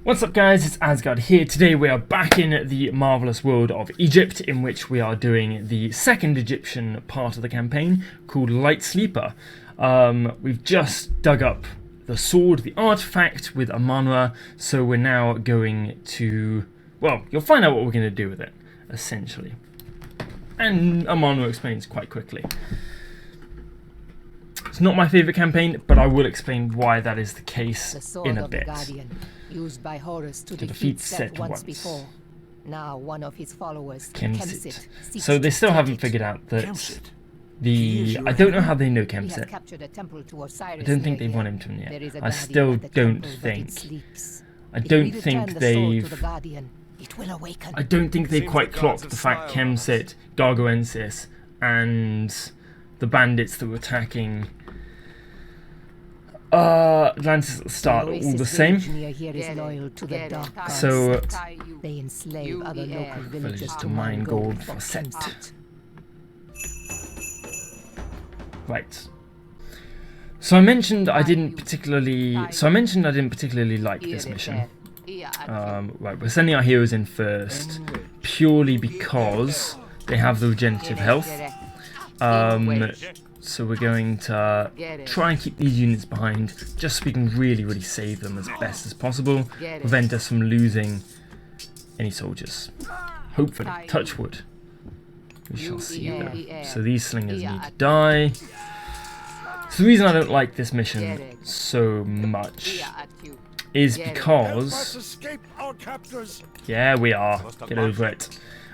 What's up guys, it's Asgard here. Today we are back in the marvellous world of Egypt, in which we are doing the second Egyptian part of the campaign called Light Sleeper. We've just dug up the sword, the artifact with Amanra, so we're now going to, well, you'll find out what we're going to do with it, essentially. And Amanra explains quite quickly. It's not my favourite campaign, but I will explain why that is the case in a bit. Used by Horus to defeat Set once before. Now one of his followers, Kemsit. So they still haven't figured out that the... I don't know how they know Kemsit. I don't think they've won him to him yet. I still don't think... I don't think they've... I don't think they've quite clocked the fact Kemsit, Gargoensis, and the bandits that were attacking Atlantis at the start are all the same. So they enslave other local villagers to mine gold for Set. Right. So I mentioned I didn't particularly like this mission. Right, we're sending our heroes in first purely because they have the regenerative health. So we're going to try and keep these units behind, just so we can really save them as best as possible, prevent us from losing any soldiers. Hopefully, touch wood. We shall see though. So these slingers need to die. So the reason I don't like this mission so much is because... Yeah, we are. Get over it.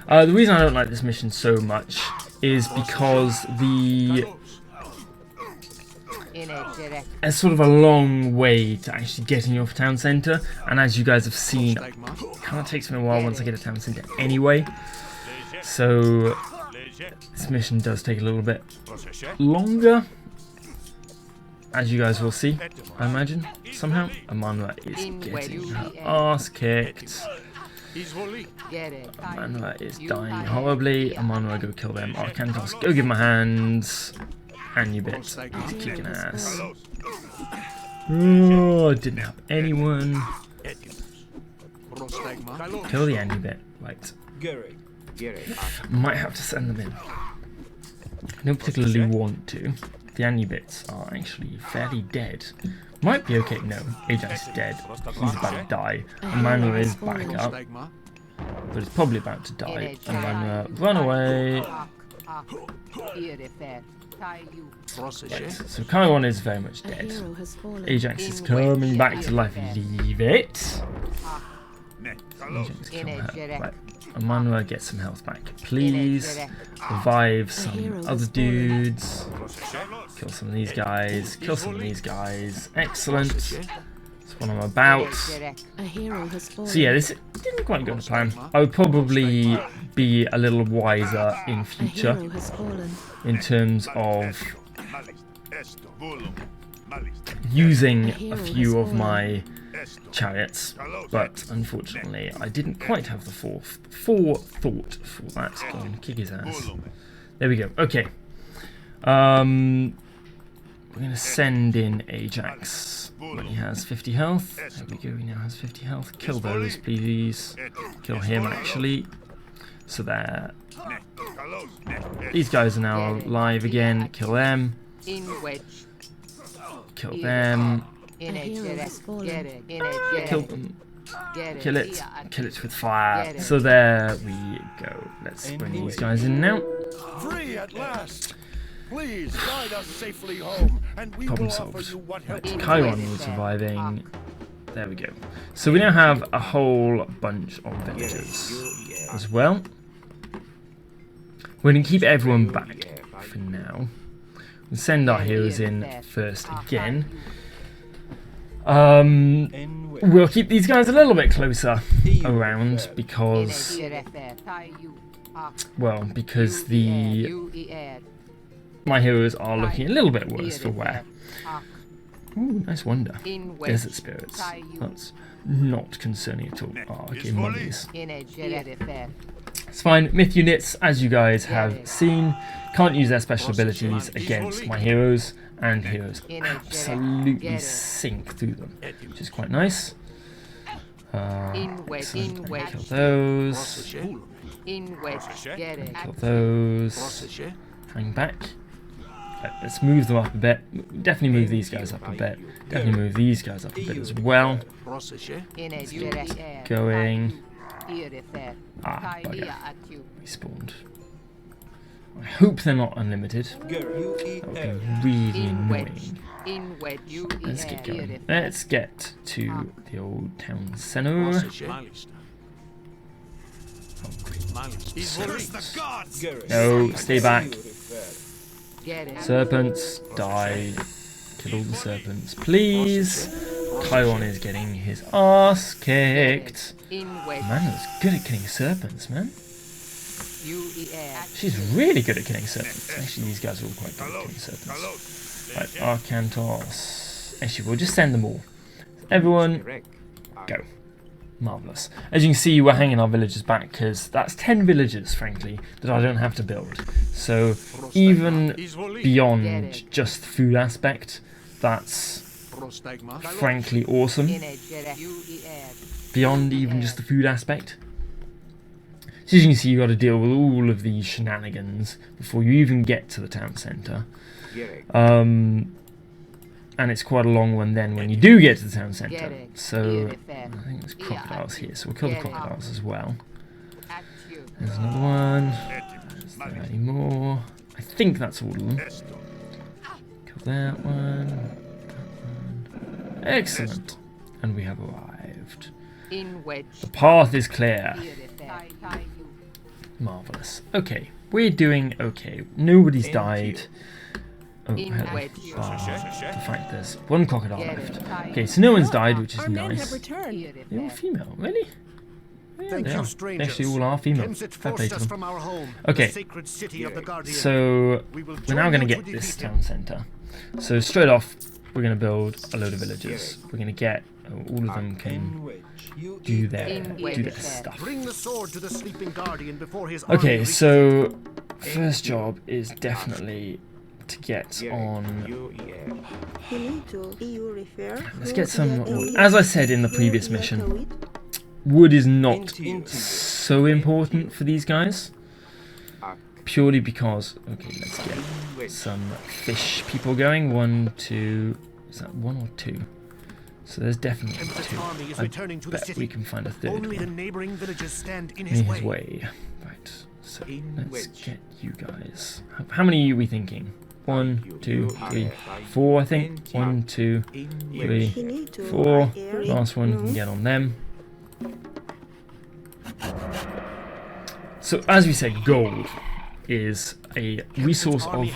The reason I don't like this mission so much is because it's sort of a long way to actually get in your town centre, and as you guys have seen, it kind of takes me a while once I get a town centre anyway. So this mission does take a little bit longer, as you guys will see, I imagine, somehow. Amanra is getting her ass kicked. Amanra is dying horribly. Amanra, go kill them. Arkantos, go give him a hand. Anubit, he's kicking ass. Oh, didn't have anyone. Kill the Anubit. Right. Might have to send them in. I don't particularly want to. The Anubits are actually fairly dead. Might be okay. No, Ajax is dead. He's about to die. Amanra is back up, but he's probably about to die. Amanra, run away. Right, so Chiron is very much dead. Ajax is coming back to life. Leave it. Ajax, kill her. Right. Amanra, get some health back, please. Revive some other dudes. Kill some of these guys. Kill some of these guys. Excellent. That's what I'm about. So yeah, this didn't quite go to plan. I would probably be a little wiser in future in terms of using a few of my chariots, but unfortunately I didn't quite have the forethought for that. Go on, kick his ass. There we go. Okay. We're going to send in Ajax when he has 50 health. There we go, he now has 50 health. Kill those, please. Kill him, actually. So there. These guys are now alive again. Kill them. Kill them. Kill them. Kill it. Kill it with fire. So there we go. Let's bring these guys in now. Free at last. Please guide us safely home, and we Problem will solved. offer you what Right, help Chiron is surviving. There we go. So we now have a whole bunch of villagers as well. We're going to keep everyone back for now. We'll send our heroes in first again. We'll keep these guys a little bit closer around because, well, because my heroes are looking a little bit worse for wear. Ooh, nice wonder. Desert spirits. That's not concerning at all. Oh, okay, mummies. It's fine. Myth units, as you guys have seen, can't use their special abilities against my heroes, and heroes absolutely sink through them, which is quite nice. Kill those. Kill those. Hang back. Let's move them up a bit. Definitely move these guys up a bit. Definitely move these guys up a bit as well. Going. Ah, bugger. Respawned. I hope they're not unlimited. That would be really annoying. Let's get going. Let's get to the old town centre. No, stay back. Serpents, die. Kill all the serpents, please. Chiron is getting his ass kicked. Man, that's good at killing serpents, man. She's really good at killing serpents. Actually, these guys are all quite good at killing serpents. Right, Arcantos. Actually, we'll just send them all. Everyone, go. Marvellous. As you can see, we're hanging our villagers back because that's 10 villagers, frankly, that I don't have to build. So even beyond just the food aspect, that's frankly awesome. Beyond even just the food aspect. So as you can see, you've got to deal with all of these shenanigans before you even get to the town centre. And it's quite a long one then when you do get to the town centre. So I think there's crocodiles here, so we'll kill the crocodiles as well. There's another one. Is there any more? I think that's all of them. Kill that one. That one. Excellent. And we have arrived. The path is clear. Marvellous. Okay, we're doing okay. Nobody's died. Oh, the fact there's one crocodile left. Okay, so no one's died, which is nice. They're all female, really? Yeah, they are. They actually all are female. Fair play to them. Okay, so we're now going to get this town centre. So straight off, we're going to build a load of villages. We're going to get all of them can do their stuff. Okay, so first job is definitely to get on. Let's get some wood. As I said in the previous mission, wood is not so important for these guys. Purely because, okay, let's get some fish people going. 1, 2, is that 1 or 2? So there's definitely 2. I bet we can find a third one. In his way. Right, so let's get you guys. How many are we thinking? 1, 2, 3, 4, I think. 1, 2, 3, 4. Last one, you can get on them. So as we said, gold is a resource of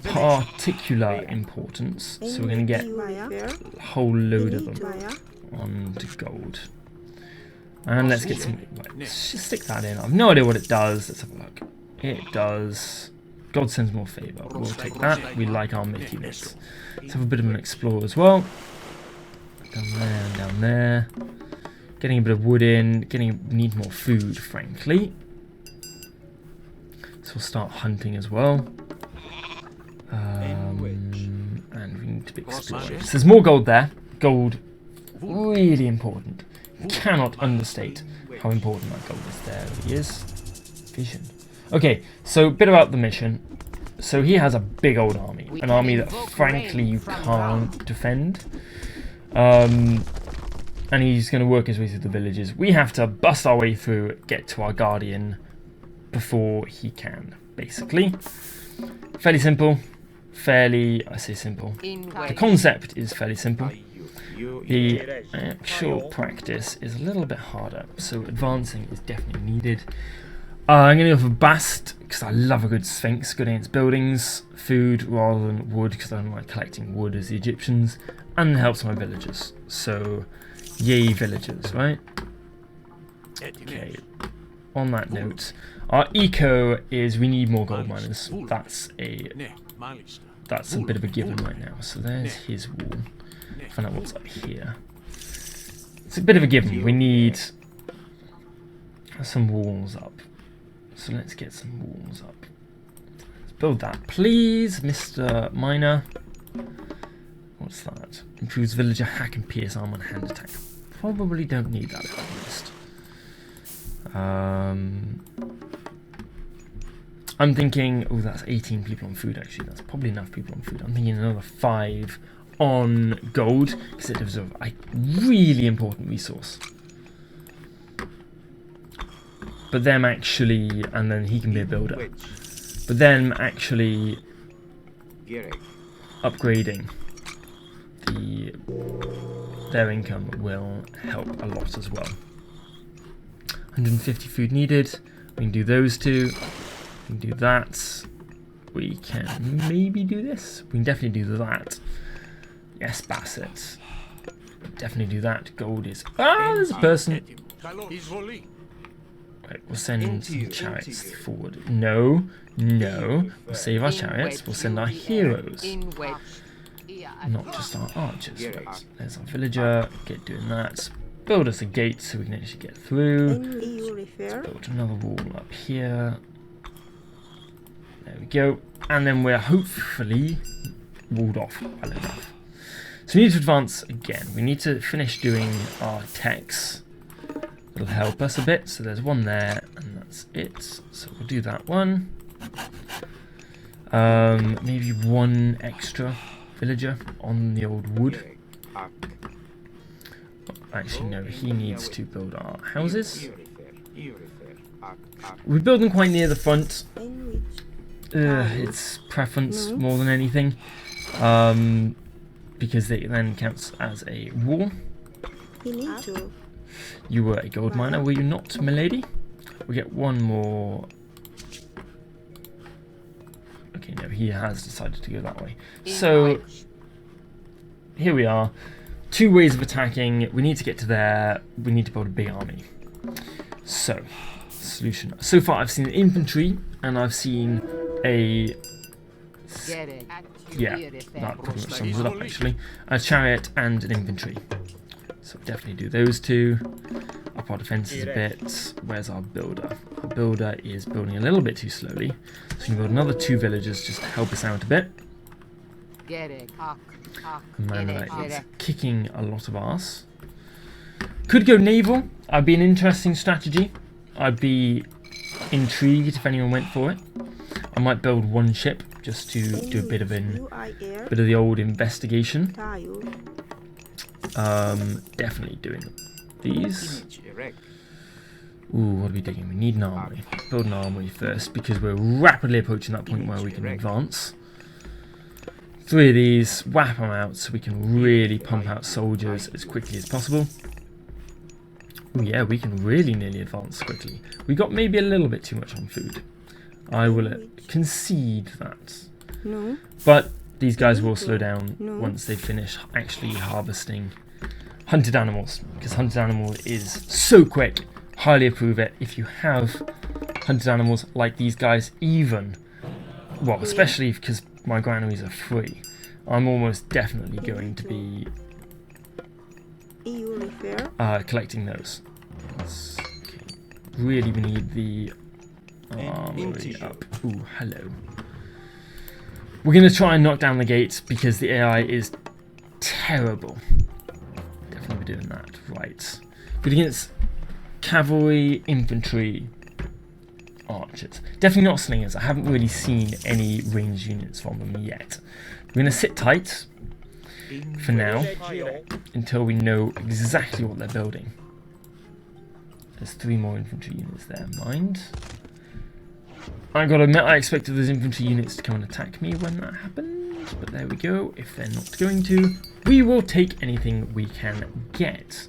particular importance. So we're going to get a whole load of them onto gold. And let's get some. Right, let's just stick that in. I have no idea what it does. Let's have a look. It does. God sends more favour. We'll take that. We like our mythiness. Let's have a bit of an explore as well. Down there and down there. Getting a bit of wood in. Need more food, frankly. So we'll start hunting as well. And we need to be exploring. So there's more gold there. Gold, really important. You cannot understate how important that gold is. There it is. Vision. Okay, so a bit about the mission. So he has a big old army. An army that frankly you can't defend. And he's going to work his way through the villages. We have to bust our way through, get to our guardian before he can, basically. Fairly simple. I say simple. The concept is fairly simple. The actual practice is a little bit harder, so advancing is definitely needed. I'm going to go for Bast, because I love a good Sphinx, good against buildings, food rather than wood, because I don't like collecting wood as the Egyptians, and helps my villagers. So, yay villagers, right? Okay, on that note, our eco is we need more gold miners. That's a bit of a given right now. So there's his wall. Find out what's up here. It's a bit of a given. We need some walls up. So let's get some walls up. Let's build that, please, Mr. Miner. What's that? Improves villager hack and pierce armor and hand attack. probably don't need that, if I'm honest. I'm thinking, oh, that's 18 people on food, actually. That's probably enough people on food. I'm thinking another 5 on gold, because it is a really important resource. But them actually, and then he can be a builder. But them actually upgrading their income will help a lot as well. 150 food needed. We can do those two. We can do that. We can maybe do this. We can definitely do that. Yes, Bassett. Definitely do that. Gold is... Ah, there's a person. Right, we'll send some chariots forward. No, no. We'll save our chariots. We'll send our heroes. Not just our archers. Right. There's our villager. Get doing that. Build us a gate so we can actually get through. Let's build another wall up here. There we go. And then we're hopefully walled off well enough. So we need to advance again. We need to finish doing our techs. It'll help us a bit. So there's one there, and that's it. So we'll do that one. Maybe one extra villager on the old wood. Actually, no, he needs to build our houses. We build them quite near the front. It's preference more than anything. Because it then counts as a wall. You were a gold miner, were you not, milady? We get one more. Okay, no, he has decided to go that way. So, here we are. 2 ways of attacking. We need to get to there. We need to build a big army. So, solution. So far, I've seen infantry, and I've seen a... Yeah, that pretty much sums it up, actually. A chariot and an infantry. So definitely do those two. Up our defences a bit. Where's our builder? Our builder is building a little bit too slowly. So we can build another 2 villagers just to help us out a bit. Man, that is kicking a lot of arse. Could go naval. I'd be an interesting strategy. I'd be intrigued if anyone went for it. I might build 1 ship just to do a bit of the old investigation. Definitely doing these. Ooh, what are we digging? We need an armory. Build an armory first because we're rapidly approaching that point where we can advance. 3 of these, whap them out so we can really pump out soldiers as quickly as possible. Oh yeah, we can really nearly advance quickly. We got maybe a little bit too much on food. I will concede that. No. But these guys will slow down once they finish actually harvesting hunted animals. Because hunted animal is so quick. Highly approve it. If you have hunted animals like these guys, even, well, especially because my granaries are free, I'm almost definitely going to be collecting those. Okay. Really, we need the armory up. Ooh, hello. We're going to try and knock down the gate because the AI is terrible. Definitely be doing that. Right. But against cavalry, infantry, archers. Definitely not slingers. I haven't really seen any ranged units from them yet. We're going to sit tight for now until we know exactly what they're building. There's 3 more infantry units there, mind. I gotta admit, I expected those infantry units to come and attack me when that happened, but there we go. If they're not going to, we will take anything we can get.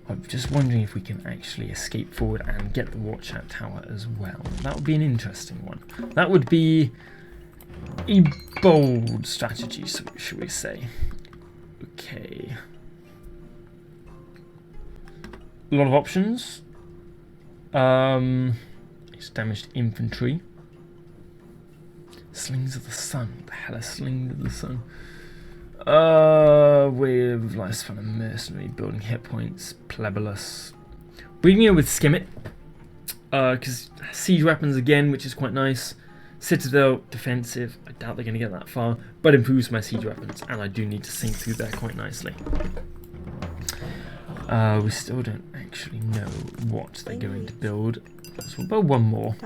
I'm just wondering if we can actually escape forward and get the watchout tower as well. That would be an interesting one. That would be a bold strategy, should we say. Okay. A lot of options. It's damaged infantry. Slings of the sun. What the hell are slings of the sun? With last fun and mercenary, building hit points, plebulus. We can go with Skimmit. Because siege weapons again, which is quite nice. Citadel, defensive. I doubt they're going to get that far, but improves my siege weapons, and I do need to sink through there quite nicely. We still don't actually know what they're going to build. So we'll build one more.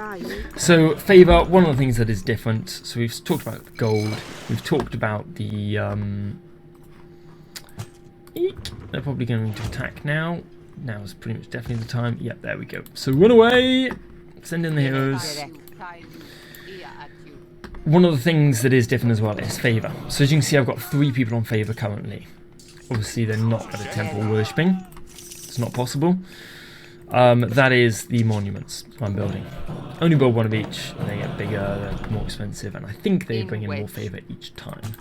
So favour, one of the things that is different. So we've talked about gold. We've talked about the eek. They're probably going to attack now. Now is pretty much definitely the time. Yep, there we go. So run away. Send in the heroes. One of the things that is different as well is favour. So as you can see, I've got 3 people on favour currently. Obviously, they're not at a temple worshipping. It's not possible. That is the monuments I'm building. Only build one of each, and they get bigger, they're more expensive, and I think they bring in more favour each time.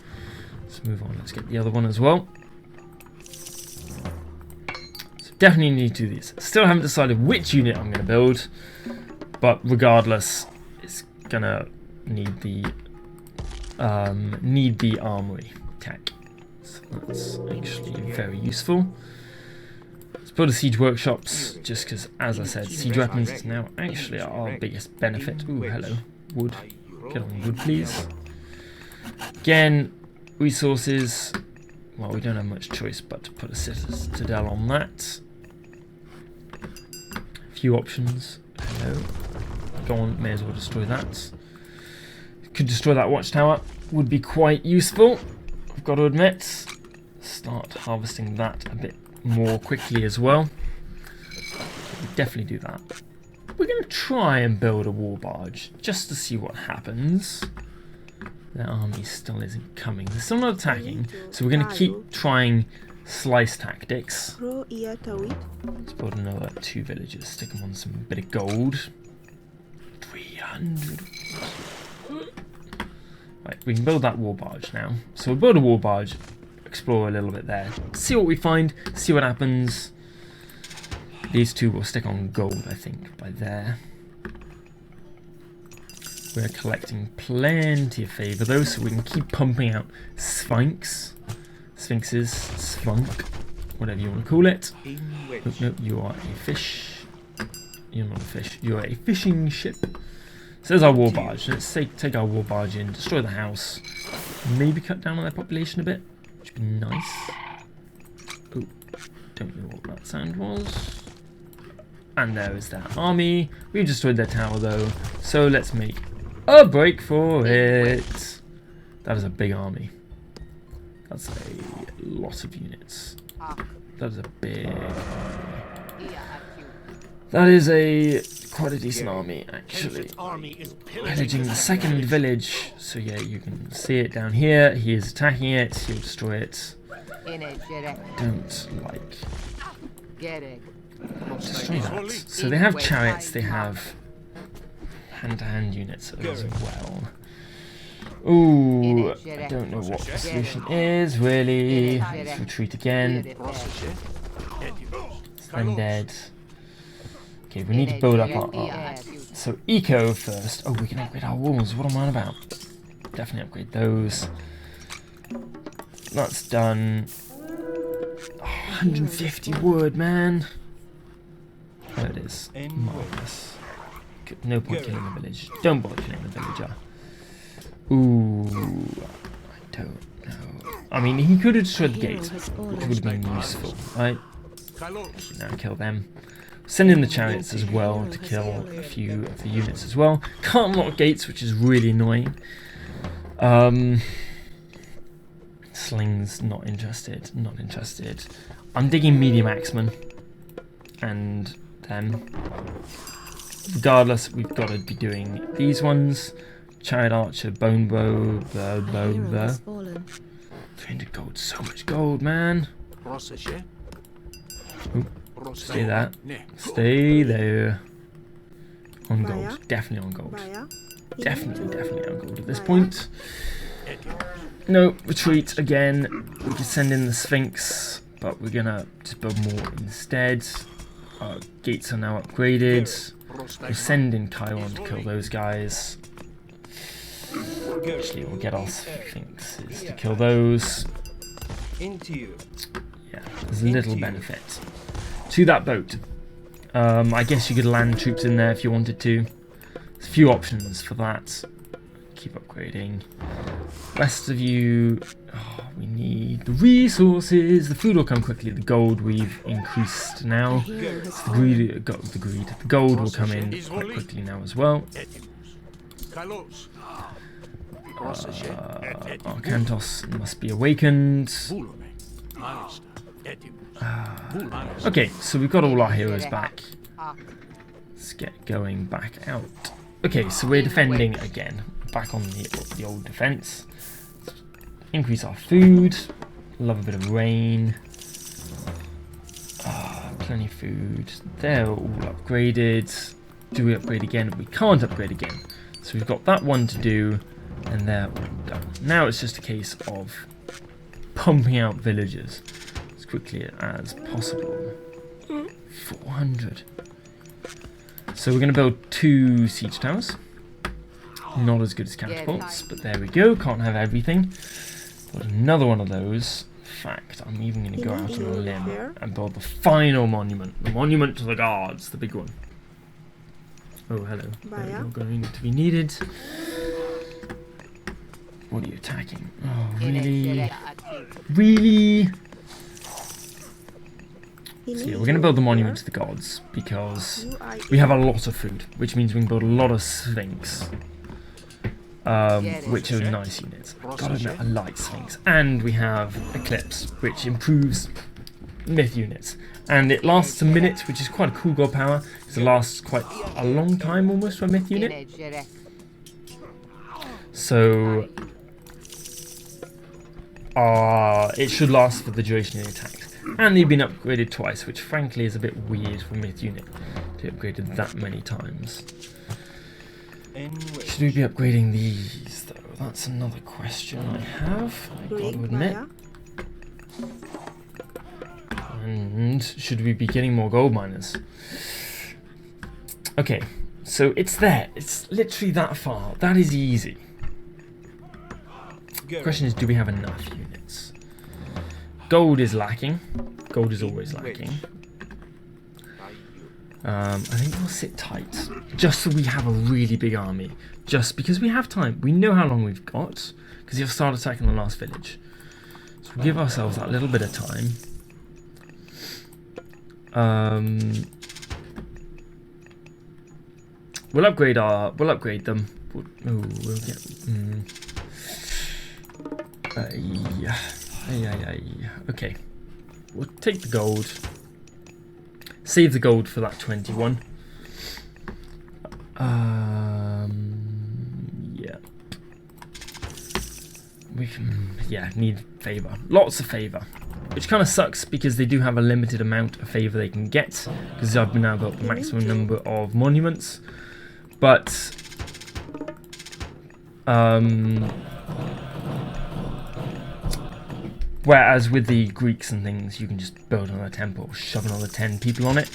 Let's move on, let's get the other one as well. So definitely need to do these. Still haven't decided which unit I'm going to build, but regardless, it's going to need the armory tech. So that's actually very useful. Let's build a siege workshops, just because, as I said, siege weapons is now actually our biggest benefit. Ooh, hello. Wood. Get on wood, please. Again, resources. Well, we don't have much choice but to put a citadel on that. A few options. Hello. Go on, may as well destroy that. Could destroy that watchtower. Would be quite useful, I've got to admit. Start harvesting that a bit more quickly as well. We'll definitely do that. We're going to try and build a war barge just to see what happens. Their army still isn't coming. They're still not attacking, so we're going to keep trying slice tactics. Let's build another 2 villages. Stick them on some bit of gold. 300. Right, we can build that war barge now. So we'll build a war barge. Explore a little bit there, see what we find, see what happens. These 2 will stick on gold, I think, by there. We're collecting plenty of favour though, so we can keep pumping out sphinxes, spunk, whatever you want to call it. Nope, you are a fish. You're not a fish, you're a fishing ship. So there's our war barge. Let's take our war barge in, destroy the house, maybe cut down on their population a bit. Which would be nice. Oh, don't know what that sound was. And there is their army. We've destroyed their tower though, so let's make a break for it. That is a big army. That's a lot of units. That is a big army. That is quite a decent army, actually. Pillaging the second village. So yeah, you can see it down here. He is attacking it. He'll destroy it. Don't like destroy that. So they have chariots. They have hand-to-hand units as well. Ooh, I don't know what the solution is really. Let's retreat again. I'm dead. Okay, we need to build up our army. So eco first. Oh, we can upgrade our walls. What am I on about? Definitely upgrade those. That's done. Oh, 150 wood, man. There it is. Marvelous. No point killing the village. Don't bother killing the villager. Ooh, I don't know. I mean, he could have destroyed the gate, which would have been useful, right? Now kill them. Send in the chariots as well to kill a few of the units as well. Can't lock gates, which is really annoying. Slings, not interested. Not interested. I'm digging medium axemen. And them. Regardless, we've got to be doing these ones. Chariot archer, bone bow, blah, blah, blah. 300 gold, so much gold, man. Ooh. Stay that. Stay there. On gold. Definitely on gold. Definitely on gold at this point. No, retreat again. We can send in the Sphinx, but we're gonna just build more instead. Our gates are now upgraded. We'll send in Chiron to kill those guys. Actually, we'll get our Sphinxes to kill those. Yeah, there's a little benefit to that boat. I guess you could land troops in there if you wanted to. There's a few options for that. Keep upgrading. Rest of you, we need the resources. The food will come quickly. The gold we've increased now. The gold will come in quite quickly now as well. Arcantos must be awakened. Okay, so we've got all our heroes back. Let's get going back out. Okay, so we're defending again. Back on the old defense. Increase our food. Love a bit of rain. Plenty of food. They're all upgraded. Do we upgrade again? We can't upgrade again. So we've got that one to do, and they're all done. Now it's just a case of pumping out villagers as quickly as possible. 400. So we're going to build 2 siege towers. Not as good as catapults, but there we go. Can't have everything. Got another one of those. In fact, I'm even going to go out on a limb and build the final monument. The monument to the gods, the big one. Oh, hello. You're going to be needed. What are you attacking? Oh, really? Really? So yeah, we're going to build the monument to the gods because we have a lot of food, which means we can build a lot of Sphinx, which are nice units. I've got to admit, I like Sphinx. And we have Eclipse, which improves myth units. And it lasts a minute, which is quite a cool god power, because it lasts quite a long time almost for a myth unit. So it should last for the duration of the attack. And they've been upgraded twice, which frankly is a bit weird for a myth unit to be upgraded that many times. Should we be upgrading these though? That's another question I have, I've got to admit. And should we be getting more gold miners? Okay, so it's there. It's literally that far. That is easy. The question is, do we have enough units? Gold is lacking. Gold is always lacking. I think we'll sit tight, just so we have a really big army. Just because we have time. We know how long we've got, because you'll start attacking the last village. So we'll give ourselves that little bit of time. We'll upgrade them. We'll get. Okay. We'll take the gold. Save the gold for that 21. Yeah. We can, need favor. Lots of favor. Which kind of sucks because they do have a limited amount of favor they can get. Because I've now got the maximum number of monuments. But whereas with the Greeks and things, you can just build another temple, shove another 10 people on it.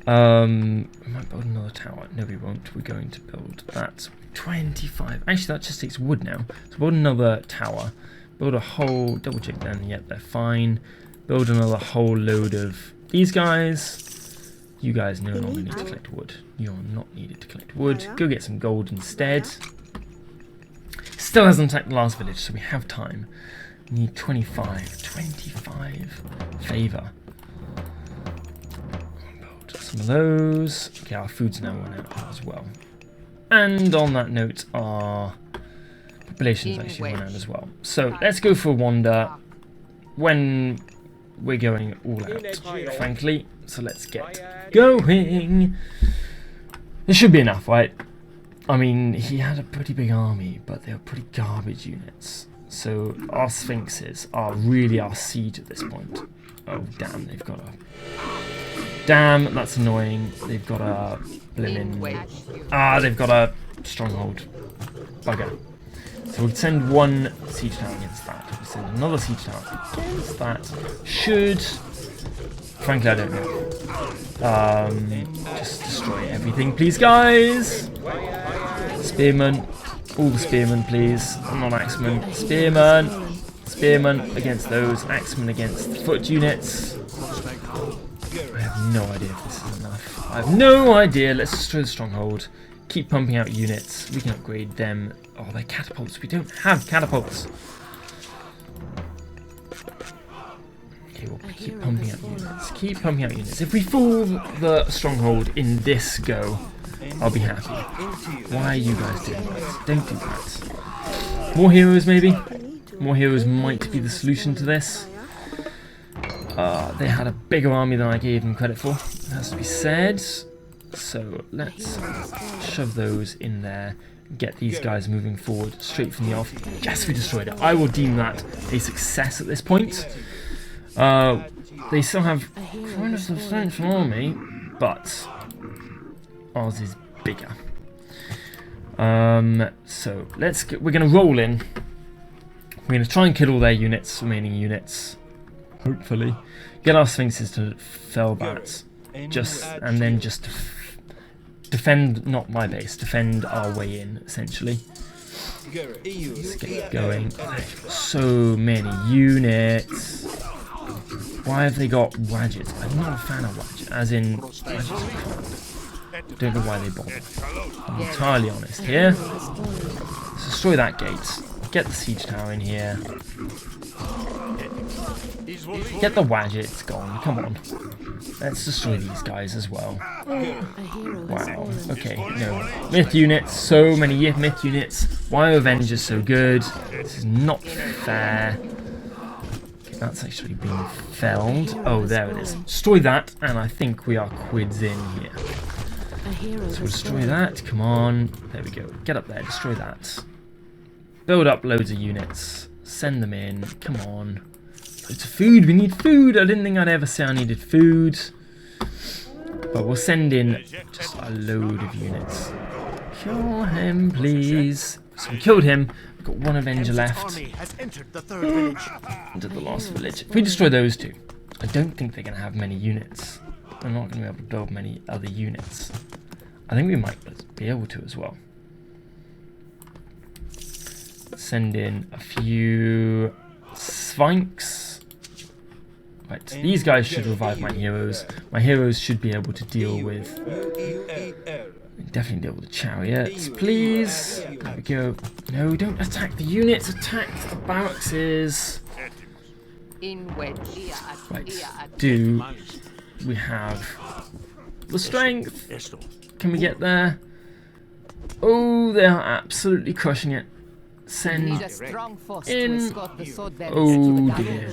We might build another tower. No, we won't. We're going to build that 25. Actually, that just takes wood now. So build another tower. Build a whole, double check then, yep, they're fine. Build another whole load of these guys. You guys no longer need to collect wood. You're not needed to collect wood. Go get some gold instead. Still hasn't attacked the last village, so we have time. We need 25 favor. Build some of those. Okay, our food's now run out as well. And on that note, our population's actually run out as well. So let's go for a wander when we're going all out, frankly. So let's get going. This should be enough, right? I mean, he had a pretty big army, but they were pretty garbage units. So our Sphinxes are really our siege at this point. Oh, damn, they've got a... Damn, that's annoying. They've got a... they've got a stronghold. Bugger. So we'll send one siege tower against that. We'll send another siege tower against that. Should... Frankly, I don't know. Just destroy everything, please, guys! Spearmen. All the spearmen, please. Not axemen. Spearmen. Spearmen against those. Axemen against the foot units. I have no idea if this is enough. I have no idea. Let's destroy the stronghold. keep pumping out units. We can upgrade them. Oh, they're catapults. We don't have catapults. Okay, we'll keep pumping out units. Keep pumping out units. If we fool the stronghold in this go, I'll be happy. Why are you guys doing that? Don't do that. More heroes, maybe? More heroes might be the solution to this. They had a bigger army than I gave them credit for. It has to be said. So let's shove those in there. Get these guys moving forward straight from the off. Yes, we destroyed it. I will deem that a success at this point. They still have quite a substantial army, but ours is bigger. So we're going to roll in. We're going to try and kill all their remaining units. Hopefully, get our sphinxes to Felbat, and then just defend, not my base, defend our way in, essentially. Let's get going. So many units. Why have they got Wadgets? I'm not a fan of Wadgets, as in Wadgets are crap. Don't know why they bother. I'm entirely honest here. Let's destroy that gate. Get the siege tower in here. Get the Wadgets gone. Come on. Let's destroy these guys as well. Wow. Okay, no. Myth units. So many myth units. Why are Avengers so good? This is not fair. Okay, that's actually been felled. Oh, there it is. Destroy that, and I think we are quids in here. So we'll destroy that. Come on. There we go. Get up there. Destroy that. Build up loads of units. Send them in. Come on. Loads of food. We need food. I didn't think I'd ever say I needed food. But we'll send in just a load of units. Kill him, please. So we killed him. We've got one Avenger left. Into the last village. If we destroy those two, I don't think they're going to have many units. We're not going to be able to build many other units. I think we might be able to as well. Send in a few Sphinx. Right, these guys should revive my heroes. My heroes should be able to deal with... Definitely deal with the chariots, please. There we go. No, don't attack the units. Attack the barracks. Right, do we have the strength? Can we get there? Oh, they are absolutely crushing it. Send in. Oh dear.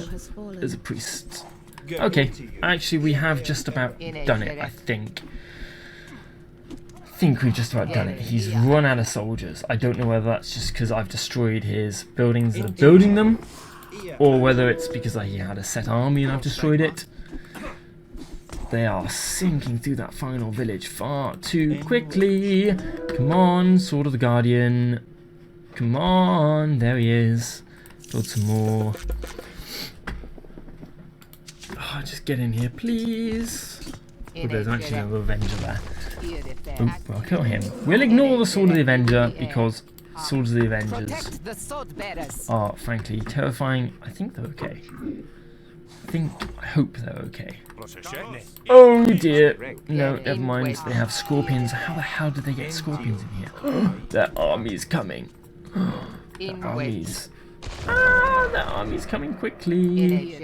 There's a priest. Okay, actually we have just about done it, I think. I think we've just about done it. He's run out of soldiers. I don't know whether that's just because I've destroyed his buildings that are building them, or whether it's because he had a set army and I've destroyed it. They are sinking through that final village far too quickly. Come on, Sword of the Guardian. Come on, there he is. Build some more. Oh, just get in here, please. Oh, there's actually another Avenger there. Oh, I'll kill him. We'll ignore the Sword of the Avenger because Swords of the Avengers are frankly terrifying. I think they're okay. I hope they're okay. Oh dear. No, never mind. They have scorpions. How the hell did they get scorpions in here? Their army's coming. Their armies. Their army's coming quickly.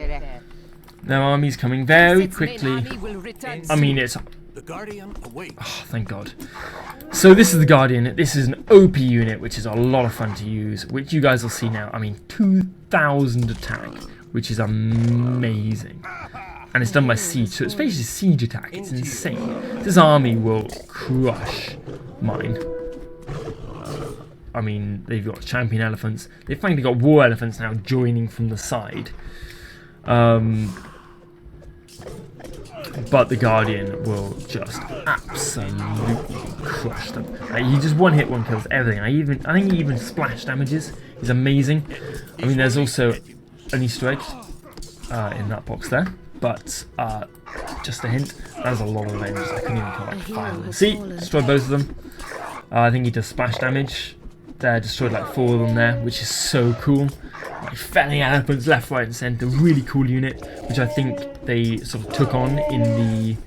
Their army's coming very quickly. I mean, it's... Oh, thank God. So this is the Guardian. This is an OP unit, which is a lot of fun to use, which you guys will see now. I mean, 2,000 attack, which is amazing. And it's done by siege, so it's basically siege attack. It's insane. This army will crush mine. I mean, they've got champion elephants. They've finally got war elephants now joining from the side. But the Guardian will just absolutely crush them. He just one hit, one kills everything. I think he even splash damages. He's amazing. I mean, there's also an Easter egg in that box there. But just a hint, there's a lot of Avengers. I couldn't even call like 5 of them. See, destroyed both of them. I think he does splash damage. There, destroyed like 4 of them there, which is so cool. Like felling elephants left, right, and centre. Really cool unit, which I think they sort of took on in the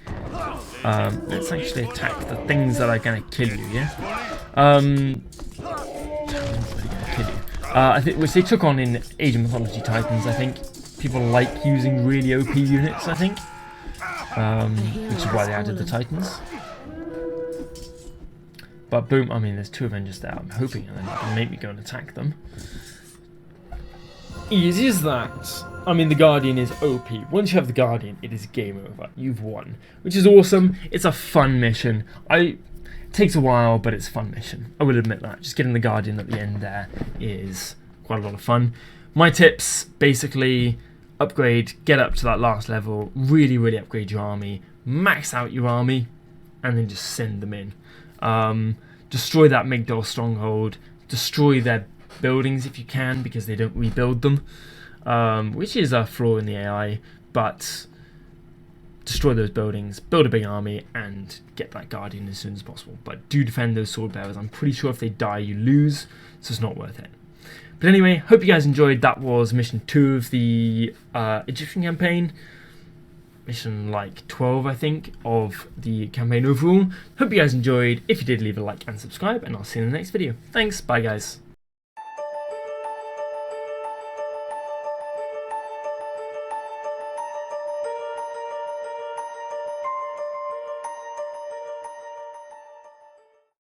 Let's actually attack the things that are going to kill you, yeah? I think, which they took on in Age of Mythology Titans, I think. People like using really OP units, I think. Which is why they added the Titans. But boom, I mean, there's 2 Avengers there. I'm hoping and then they can make me go and attack them. Easy as that. I mean, the Guardian is OP. Once you have the Guardian, it is game over. You've won. Which is awesome. It's a fun mission. It takes a while, but it's a fun mission. I will admit that. Just getting the Guardian at the end there is quite a lot of fun. My tips, basically, upgrade, get up to that last level, really, really upgrade your army, max out your army, and then just send them in. Destroy that Migdol stronghold, destroy their buildings if you can, because they don't rebuild them, which is a flaw in the AI, but destroy those buildings, build a big army, and get that Guardian as soon as possible. But do defend those sword bearers. I'm pretty sure if they die, you lose, so it's not worth it. But anyway, hope you guys enjoyed. That was mission 2 of the Egyptian campaign. Mission like 12, I think, of the campaign overall. Hope you guys enjoyed. If you did, leave a like and subscribe, and I'll see you in the next video. Thanks, bye guys.